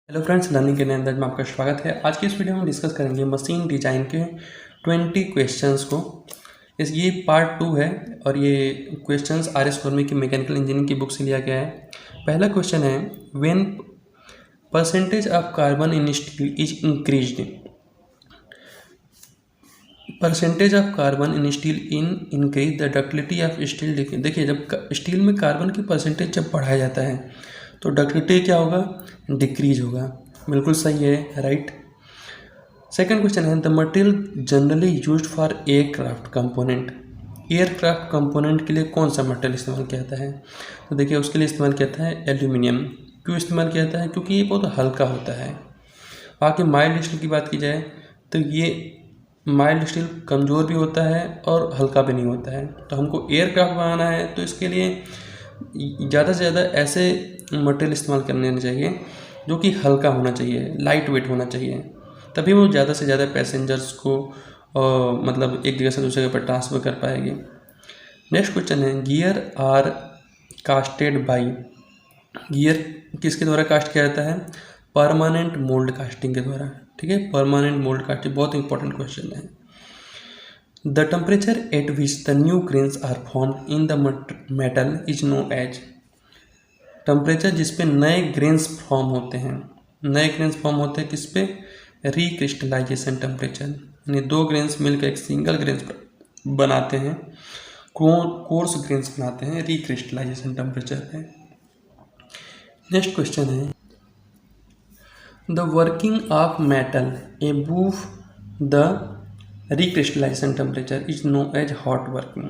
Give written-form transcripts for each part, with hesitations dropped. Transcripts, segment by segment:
Hello friends, learning के नए अंदाज में आपका स्वागत है। आज की इस वीडियो में डिस्कस करेंगे मशीन डिजाइन के 20 क्वेश्चंस को। ये पार्ट 2 है और ये क्वेश्चंस आर एस वर्मा की मैकेनिकल इंजीनियरिंग की बुक से लिया गया है। पहला क्वेश्चन है, when percentage of carbon in steel is increased. Percentage of carbon in steel increase the ductility of steel. देखिए, जब स्टील में कार्बन की परसेंटेज जब बढ़ाया जाता है तो डक्टिलिटी क्या होगा, डिक्रीज होगा। बिल्कुल सही है, राइट। सेकंड क्वेश्चन है, the material generally used for aircraft component. Aircraft component के लिए कौन सा मटेरियल इस्तेमाल किया जाता है? तो देखिए, उसके लिए इस्तेमाल किया जाता है एल्यूमिनियम। क्यों इस्तेमाल किया जाता है? क्योंकि ये बहुत हल्का होता है। बाकी माइल्ड स्टील की बात की जाए तो ये माइल्ड स्टील कमज़ोर भी होता है और हल्का भी नहीं होता है। तो हमको एयरक्राफ्ट बनाना है तो इसके लिए ज़्यादा से ज़्यादा ऐसे मटेरियल इस्तेमाल करने चाहिए जो कि हल्का होना चाहिए, लाइट वेट होना चाहिए, तभी वो ज़्यादा से ज़्यादा पैसेंजर्स को मतलब एक जगह से दूसरी जगह पर ट्रांसफ़र कर पाएगी। नेक्स्ट क्वेश्चन है, gear are casted by. Gear किसके द्वारा कास्ट किया जाता है? परमानेंट मोल्ड कास्टिंग के द्वारा। ठीक है, परमानेंट मोल्ड कास्टिंग बहुत इंपॉर्टेंट क्वेश्चन है। The temperature at which the new grains are formed in the metal is known as. Temperature जिस पे नए ग्रेन्स फॉर्म होते हैं, नए ग्रेन्स फॉर्म होते हैं किस पे? Recrystallisation temperature. यानी दो ग्रेन्स मिलकर एक सिंगल ग्रेन्स बनाते हैं, कोर्स ग्रेन्स बनाते हैं, रिक्रिस्टलाइजेशन टेम्परेचर पे। नेक्स्ट क्वेश्चन है, the working of metal above the recrystallization temperature is known as hot working.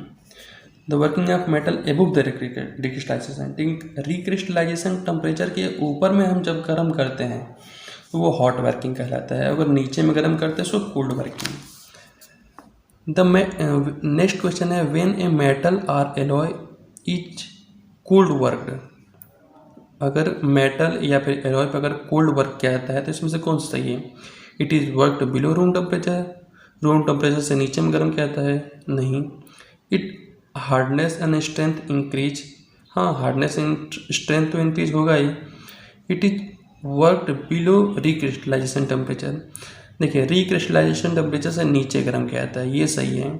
The working of metal above the recrystallization. Recrystallization temperature के ऊपर में हम जब गर्म करते हैं तो वो हॉट वर्किंग कहलाता है, अगर नीचे में गर्म करते हैं तो cold working. The next question है, व्हेन ए मेटल और एलॉय इज कोल्ड वर्क। अगर मेटल या फिर एलॉय पर अगर कोल्ड वर्क किया जाता है तो इसमें से कौन सा सही है? It is worked below room temperature. Room temperature से नीचे में गर्म किया जाता है? नहीं। It hardness and strength increase. हाँ, हार्डनेस एंड स्ट्रेंथ तो इंक्रीज होगा ही। It is worked below recrystallization temperature. देखिए, रिक्रिस्टलाइजेशन टेम्परेचर से नीचे गर्म किया जाता है, ये सही है।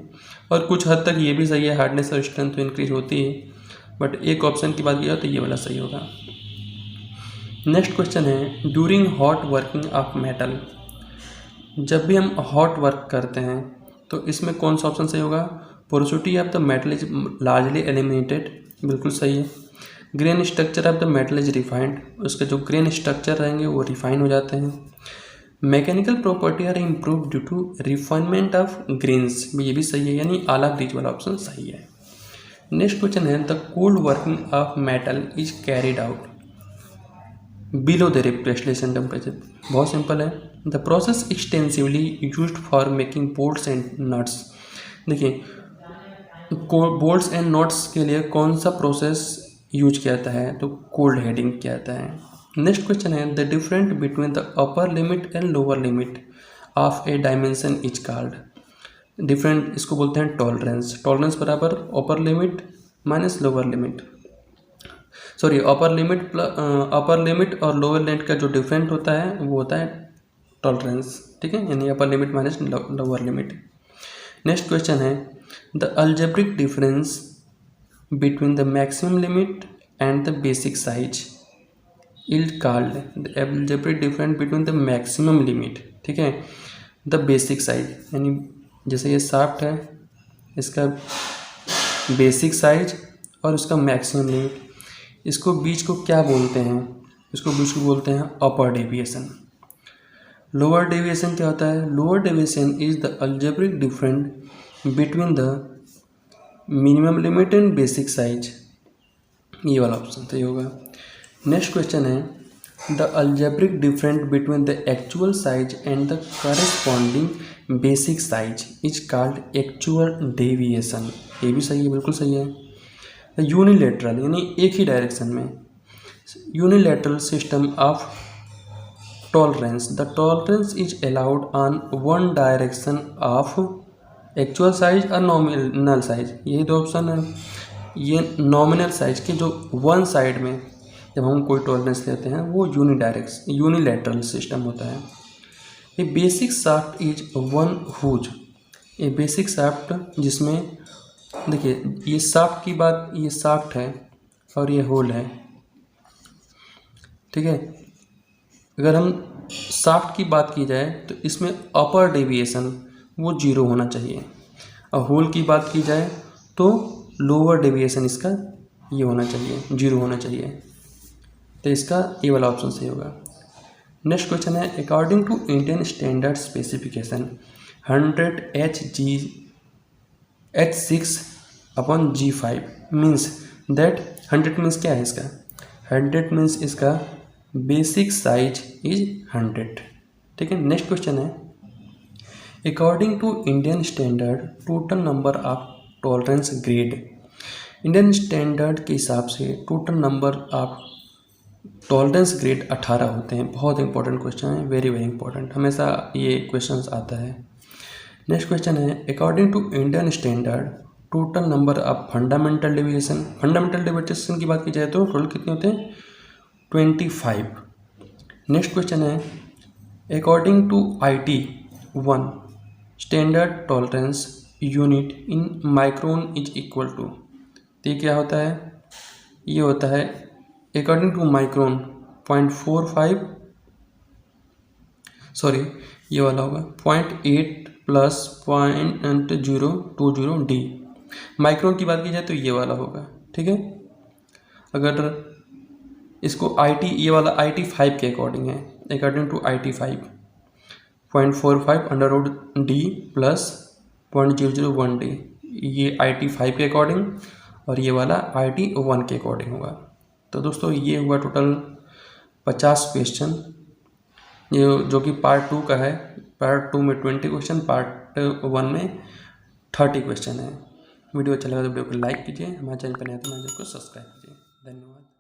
और कुछ हद तक ये भी सही है, हार्डनेस और स्ट्रेंथ तो इंक्रीज होती है, बट एक ऑप्शन की बात किया तो ये वाला सही होगा। नेक्स्ट क्वेश्चन है, during hot working of metal. जब भी हम हॉट वर्क करते हैं तो इसमें कौन सा ऑप्शन सही होगा? Porosity of the metal is largely eliminated. बिल्कुल सही है। Grain structure of the metal is refined. उसके जो ग्रेन स्ट्रक्चर रहेंगे वो रिफाइन हो जाते हैं। Mechanical property are improve due to refinement of grains, ये भी सही है, यानी आला ब्रिज वाला ऑप्शन सही है। नेक्स्ट क्वेश्चन है, the cold working of metal is carried out below the recrystallization temperature. बहुत सिंपल है, the process extensively used for making bolts and nuts. देखिए, बोल्ट्स एंड नट्स के लिए कौन सा प्रोसेस यूज किया जाता है? तो कोल्ड हेडिंग किया जाता है। नेक्स्ट क्वेश्चन है, the difference between the upper limit and lower limit of A dimension is called. Different इसको बोलते हैं टॉलरेंस। टॉलरेंस बराबर अपर limit minus lower limit, sorry upper limit और लोअर लिमिट का जो डिफरेंट होता है वो होता है टॉलरेंस। ठीक है, यानी upper limit minus lower limit. Next question है, the algebraic difference between the maximum limit and the basic size is called. The algebraic difference between the maximum limit, ठीक है, द बेसिक साइज, यानी जैसे ये shaft है, इसका basic size और उसका मैक्सिमम लिमिट, इसको बीच को क्या बोलते हैं? इसको बीच को बोलते हैं अपर डेविएशन। लोअर डेविएशन क्या होता है? Lower deviation is the algebraic difference between the minimum limit and basic size, ये वाला ऑप्शन सही होगा। नेक्स्ट क्वेश्चन है, the algebraic difference between the actual size and the corresponding basic size is called actual deviation, ये भी सही है, बिल्कुल सही है। यूनिलेटरल यानी एक ही डायरेक्शन में, unilateral system of tolerance, the tolerance is allowed on one direction of actual size और नॉमिनल साइज, यही दो ऑप्शन है। ये नॉमिनल साइज के जो वन साइड में जब हम कोई टॉलरेंस लेते हैं वो यूनिलैटरल सिस्टम होता है। A basic shaft is one whose, a basic shaft जिसमें देखिए ये शाफ्ट की बात, ये शाफ्ट है और ये होल है, ठीक है। अगर हम शाफ्ट की बात की जाए तो इसमें अपर डेविएशन वो 0 होना चाहिए, और होल की बात की जाए तो लोअर डेविएशन इसका ये होना चाहिए, 0 होना चाहिए। तो इसका ये वाला ऑप्शन सही होगा। नेक्स्ट क्वेश्चन है, according to Indian standard specification 100 H6/G5 means that 100 means क्या है इसका, 100 मीन्स इसका बेसिक साइज इज 100, ठीक है। नेक्स्ट क्वेश्चन है, according to Indian standard total number of tolerance grade, Indian standard के हिसाब से total number of tolerance grade 18 होते हैं। बहुत इंपॉर्टेंट क्वेश्चन है, वेरी वेरी इंपॉर्टेंट, हमेशा ये क्वेश्चंस आता है। नेक्स्ट क्वेश्चन है, according to Indian standard total number of fundamental deviation, fundamental deviation की बात की जाए तो टोटल कितने होते हैं, 25। नेक्स्ट क्वेश्चन है, according to IT1 standard tolerance unit in micron is equal to, तो ये क्या होता है, ये होता है अकॉर्डिंग टू माइक्रोन 0.45, सॉरी ये वाला होगा 0.8 + 0.020 D। माइक्रोन की बात की जाए तो ये वाला होगा, ठीक है। अगर इसको ये वाला IT5 के अकॉर्डिंग है, according to IT5 0.45 √D + 0.001 D, ये IT5 के अकॉर्डिंग, और ये वाला IT1 के अकॉर्डिंग होगा। तो दोस्तों ये हुआ टोटल 50 क्वेश्चन, ये जो कि पार्ट 2 का है। पार्ट 2 में 20 क्वेश्चन, पार्ट 1 में 30 क्वेश्चन है। वीडियो अच्छा लगा तो वीडियो को लाइक कीजिए, हमारे चैनल पर नए तो हमारे चैनल को सब्सक्राइब कीजिए। धन्यवाद।